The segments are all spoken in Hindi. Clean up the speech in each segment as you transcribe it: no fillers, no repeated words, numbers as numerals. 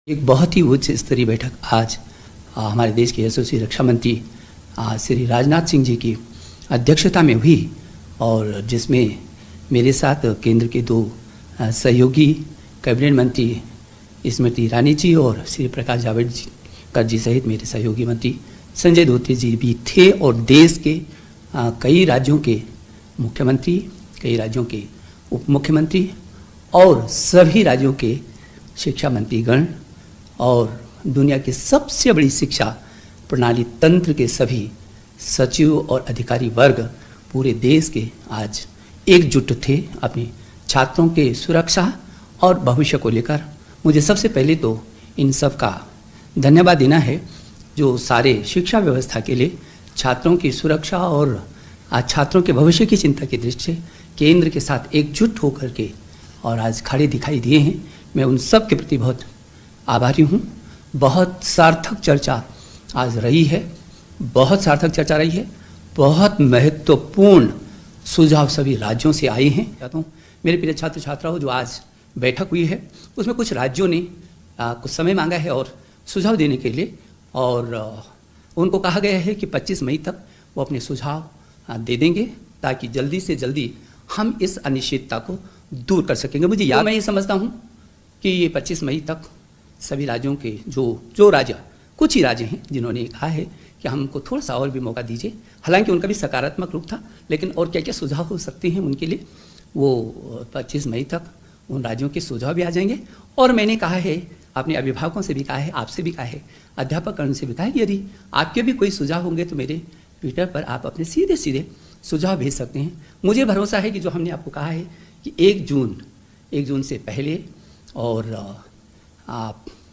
एक बहुत ही उच्च स्तरीय बैठक आज हमारे देश के यशस्वी रक्षा मंत्री श्री राजनाथ सिंह जी की अध्यक्षता में हुई और जिसमें मेरे साथ केंद्र के दो सहयोगी कैबिनेट मंत्री स्मृति ईरानी जी और श्री प्रकाश जावड़ेकर जी सहित मेरे सहयोगी मंत्री संजय धोत्रे जी भी थे और देश के कई राज्यों के मुख्यमंत्री, कई राज्यों के उप मुख्यमंत्री और सभी राज्यों के शिक्षा मंत्रीगण और दुनिया की सबसे बड़ी शिक्षा प्रणाली तंत्र के सभी सचिव और अधिकारी वर्ग पूरे देश के आज एकजुट थे अपने छात्रों के सुरक्षा और भविष्य को लेकर। मुझे सबसे पहले तो इन सब का धन्यवाद देना है जो सारे शिक्षा व्यवस्था के लिए छात्रों की सुरक्षा और आज छात्रों के भविष्य की चिंता की दृष्टि से केंद्र के साथ एकजुट होकर के और आज खड़े दिखाई दिए हैं। मैं उन सब के प्रति बहुत आभारी हूँ। बहुत सार्थक चर्चा आज रही है, बहुत सार्थक चर्चा रही है, बहुत महत्वपूर्ण सुझाव सभी राज्यों से आए हैं। चाहता हूँ मेरे प्रिय छात्र छात्राओं, जो आज बैठक हुई है उसमें कुछ राज्यों ने कुछ समय मांगा है और सुझाव देने के लिए और उनको कहा गया है कि 25 मई तक वो अपने सुझाव दे देंगे ताकि जल्दी से जल्दी हम इस अनिश्चितता को दूर कर सकेंगे। मुझे याद मैं ये समझता हूँ कि ये 25 मई तक सभी राज्यों के जो राज्य, कुछ ही राज्य हैं जिन्होंने कहा है कि हमको थोड़ा सा और भी मौका दीजिए। हालांकि उनका भी सकारात्मक रूप था, लेकिन और क्या क्या सुझाव हो सकते हैं उनके लिए, वो 25 मई तक उन राज्यों के सुझाव भी आ जाएंगे। और मैंने कहा है, अपने अभिभावकों से भी कहा है, आपसे भी कहा है, अध्यापकगण से भी कहा है कि यदि आपके भी कोई सुझाव होंगे तो मेरे ट्विटर पर आप अपने सीधे सीधे सुझाव भेज सकते हैं। मुझे भरोसा है कि जो हमने आपको कहा है कि 1 जून से पहले और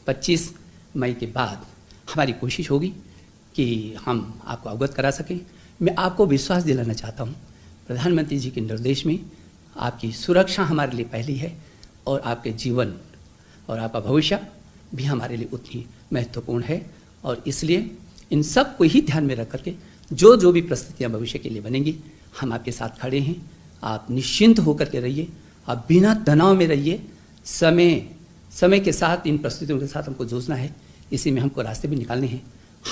25 मई के बाद हमारी कोशिश होगी कि हम आपको अवगत करा सकें। मैं आपको विश्वास दिलाना चाहता हूँ, प्रधानमंत्री जी के निर्देश में आपकी सुरक्षा हमारे लिए पहली है और आपके जीवन और आपका भविष्य भी हमारे लिए उतनी महत्वपूर्ण है। और इसलिए इन सब को ही ध्यान में रख करके जो भी परिस्थितियाँ भविष्य के लिए बनेंगी, हम आपके साथ खड़े हैं। आप निश्चिंत होकर के रहिए, आप बिना तनाव में रहिए। समय के साथ इन परिस्थितियों के साथ हमको जूझना है, इसी में हमको रास्ते भी निकालने हैं।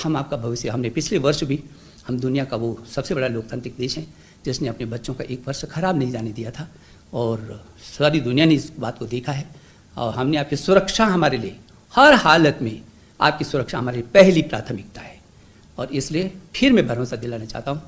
हम आपका भविष्य, हमने पिछले वर्ष भी, हम दुनिया का वो सबसे बड़ा लोकतांत्रिक देश है जिसने अपने बच्चों का एक वर्ष खराब नहीं जाने दिया था और सारी दुनिया ने इस बात को देखा है। और हमने आपकी सुरक्षा, हमारे लिए हर हालत में आपकी सुरक्षा हमारी पहली प्राथमिकता है। और इसलिए फिर मैं भरोसा दिलाना चाहता हूँ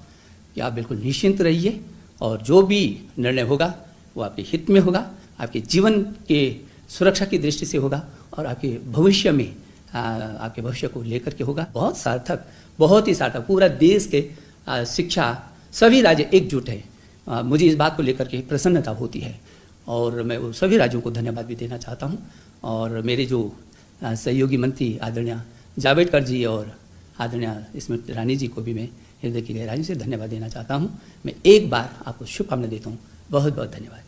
कि आप बिल्कुल निश्चिंत रहिए और जो भी निर्णय होगा वो आपके हित में होगा, आपके जीवन के सुरक्षा की दृष्टि से होगा और आपके भविष्य में आपके भविष्य को लेकर के होगा। बहुत सार्थक, बहुत ही सार्थक, पूरा देश के शिक्षा सभी राज्य एकजुट है। मुझे इस बात को लेकर के प्रसन्नता होती है और मैं वो सभी राज्यों को धन्यवाद भी देना चाहता हूँ। और मेरे जो सहयोगी मंत्री आदरणीय जावड़ेकर जी और आदरणीय स्मृति ईरानी जी को भी मैं हृदय की गहराई से धन्यवाद देना चाहता हूँ। मैं एक बार आपको शुभकामना देता हूँ। बहुत बहुत धन्यवाद।